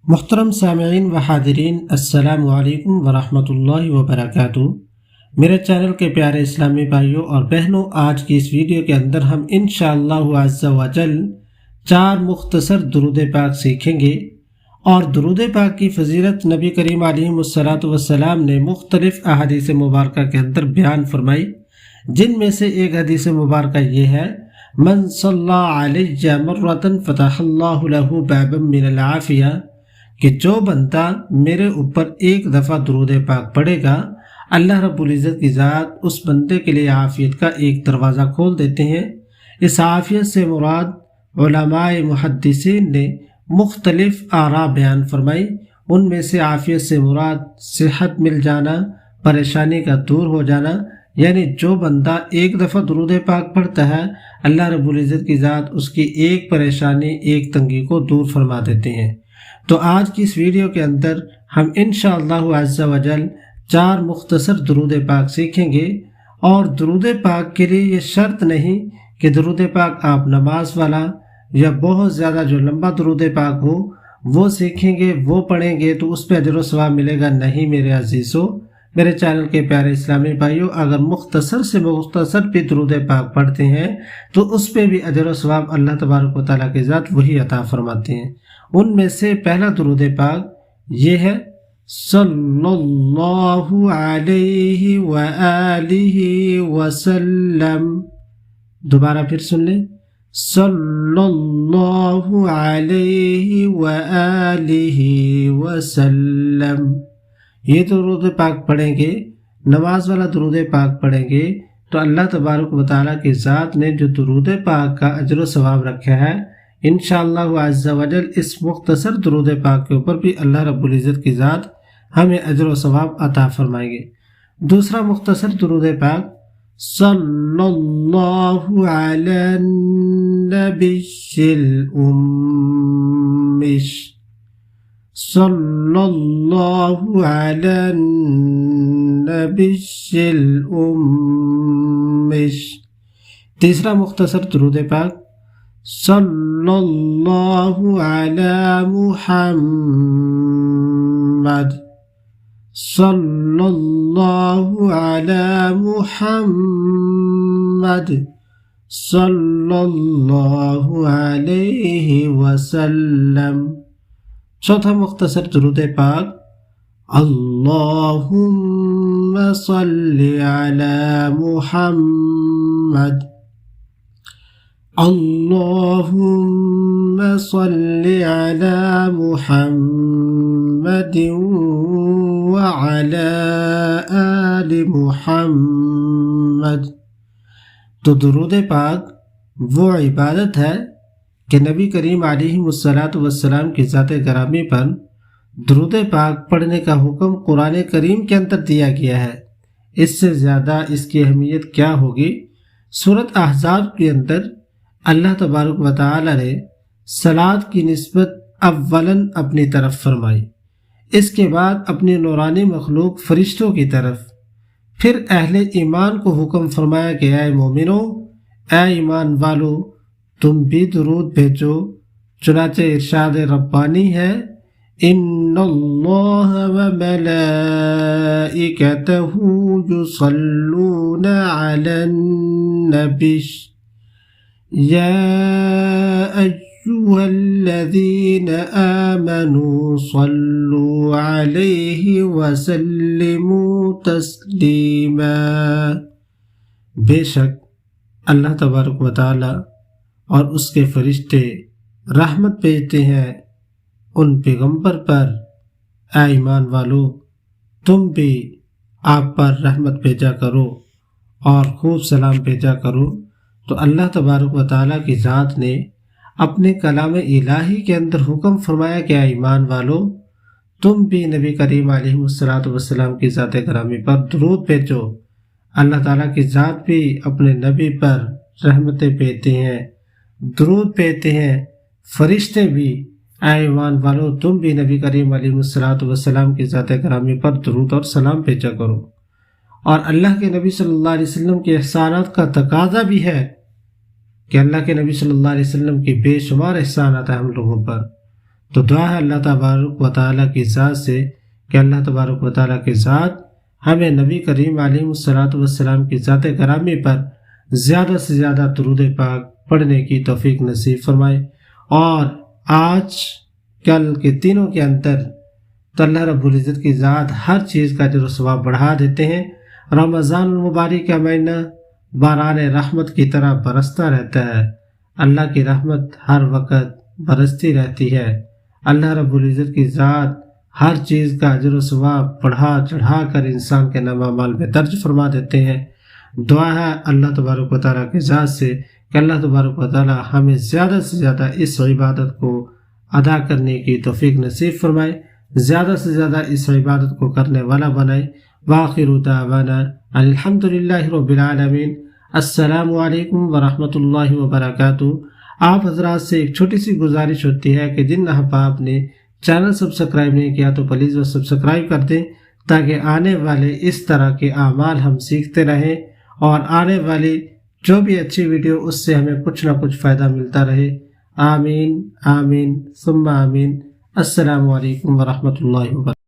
محترم سامعین و حاضرین، السلام علیکم ورحمۃ اللہ وبرکاتہ۔ میرے چینل کے پیارے اسلامی بھائیوں اور بہنوں، آج کی اس ویڈیو کے اندر ہم انشاءاللہ عز و جل 4 مختصر درود پاک سیکھیں گے، اور درود پاک کی فضیلت نبی کریم علیہ الصلوۃ والسلام نے مختلف احادیث مبارکہ کے اندر بیان فرمائی، جن میں سے ایک حدیث مبارکہ یہ ہے: من صلی علیہ مرۃ فتح اللہ لہ بابا من العافیہ، کہ جو بندہ میرے اوپر ایک دفعہ درود پاک پڑھے گا، اللہ رب العزت کی ذات اس بندے کے لیے عافیت کا ایک دروازہ کھول دیتے ہیں۔ اس عافیت سے مراد علماء محدثین نے مختلف آراء بیان فرمائی، ان میں سے عافیت سے مراد صحت مل جانا، پریشانی کا دور ہو جانا، یعنی جو بندہ ایک دفعہ درود پاک پڑھتا ہے، اللہ رب العزت کی ذات اس کی ایک پریشانی، ایک تنگی کو دور فرما دیتے ہیں۔ تو آج کی اس ویڈیو کے اندر ہم انشاءاللہ عز و جل 4 مختصر درود پاک سیکھیں گے، اور درود پاک کے لیے یہ شرط نہیں کہ درود پاک آپ نماز والا یا بہت زیادہ جو لمبا درود پاک ہو وہ سیکھیں گے، وہ پڑھیں گے تو اس پہ اجر و ثواب ملے گا۔ نہیں میرے عزیزو، میرے چینل کے پیارے اسلامی بھائیوں، اگر مختصر سے مختصر بھی درود پاک پڑھتے ہیں تو اس پہ بھی اجر و ثواب اللہ تبارک و تعالیٰ کی ذات وہی عطا فرماتے ہیں۔ ان میں سے پہلا درود پاک یہ ہے: صلی اللہ علیہ وآلہ وسلم۔ دوبارہ پھر سن لیں: صلی اللہ علیہ وآلہ وسلم۔ یہ درود پاک پڑھیں گے، نماز والا درود پاک پڑھیں گے تو اللہ تبارک و تعالیٰ کی ذات نے جو درود پاک کا اجر و ثواب رکھا ہے، انشاءاللہ عز و جل اس مختصر درود پاک کے اوپر بھی اللہ رب العزت کی ذات ہمیں اجر و ثواب عطا فرمائیں گے۔ دوسرا مختصر درود پاک: صلی اللہ علی النبی الامش۔ صلی اللہ علی النبی الامش۔ تیسرا مختصر درود پاک: صلی اللہ علی محمد۔ صلی اللہ علی محمد صلی اللہ علیہ وسلم۔ چوتھا مختصر درود پاک: اللہم صلی علی محمد۔ اللہم صلی علی محمد وعلی آل محمد۔ تو درود پاک وہ عبادت ہے کہ نبی کریم علیہ الصلوۃ والسلام کی ذات گرامی پر درود پاک پڑھنے کا حکم قرآن کریم کے اندر دیا گیا ہے۔ اس سے زیادہ اس کی اہمیت کیا ہوگی؟ سورۃ احزاب کے اندر اللہ تبارک و تعالی نے صلاۃ کی نسبت اولاً اپنی طرف فرمائی، اس کے بعد اپنی نورانی مخلوق فرشتوں کی طرف، پھر اہل ایمان کو حکم فرمایا کہ اے مومنو، اے ایمان والو، تم بھی درود بھیجو۔ چنانچہ ارشاد ربانی ہے: ان اللہ وملائکتہ یصلون علی النبی یا ایہا الذین آمنوا صلوا علیہ وسلموا تسلیما۔ بے شک اللہ تبارک و تعالی اور اس کے فرشتے رحمت بھیجتے ہیں ان پیغمبر پر۔ اے ایمان والو، تم بھی آپ پر رحمت بھیجا کرو اور خوب سلام بھیجا کرو۔ تو اللہ تبارک و تعالیٰ کی ذات نے اپنے کلام الہی کے اندر حکم فرمایا کہ اے ایمان والو، تم بھی نبی کریم علیہ الصلوۃ والسلام کی ذات گرامی پر درود بھیجو۔ اللہ تعالیٰ کی ذات بھی اپنے نبی پر رحمتیں بھیجتے ہیں، درود بھیجتے ہیں، فرشتے بھی۔ اے ایمان والو، تم بھی نبی کریم علیہ الصلوۃ والسلام کی ذات گرامی پر درود اور سلام بھیجا کرو۔ اور اللہ کے نبی صلی اللہ علیہ وسلم کے احسانات کا تقاضا بھی ہے کہ اللہ کے نبی صلی اللہ علیہ وسلم کی بے شمار احسانات ہیں ہم لوگوں پر، تو دعا ہے اللہ تبارک و تعالیٰ کی ذات سے کہ اللہ تبارک و تعالیٰ کی ذات ہمیں نبی کریم علیہ الصلوۃ والسلام کی ذات گرامی پر زیادہ سے زیادہ درود پاک پڑھنے کی توفیق نصیب فرمائے، اور آج کل کے دنوں کے اندر تو اللہ رب العزت کی ذات ہر چیز کا اجر و ثواب بڑھا دیتے ہیں۔ رمضان المبارک کا مہینہ باران رحمت کی طرح برستا رہتا ہے، اللہ کی رحمت ہر وقت برستی رہتی ہے۔ اللہ رب العزت کی ذات ہر چیز کا اجر و ثواب بڑھا چڑھا کر انسان کے نامہ اعمال میں درج فرما دیتے ہیں۔ دعا ہے اللہ تبارک و تعالیٰ کی ذات سے کہ اللہ تبارک و تعالیٰ ہمیں زیادہ سے زیادہ اس عبادت کو ادا کرنے کی توفیق نصیب فرمائے، زیادہ سے زیادہ اس عبادت کو کرنے والا بنائے۔ وآخر دعوانا ان الحمد للہ رب العالمین۔ السلام علیکم ورحمۃ اللہ وبرکاتہ۔ آپ حضرات سے ایک چھوٹی سی گزارش ہوتی ہے کہ جن احباب نے چینل سبسکرائب نہیں کیا تو پلیز وہ سبسکرائب کر دیں، تاکہ آنے والے اس طرح کے اعمال ہم سیکھتے رہیں، اور آنے والی جو بھی اچھی ویڈیو اس سے ہمیں کچھ نہ کچھ فائدہ ملتا رہے۔ آمین آمین ثم آمین۔ السلام علیکم ورحمۃ اللہ وبرکاتہ۔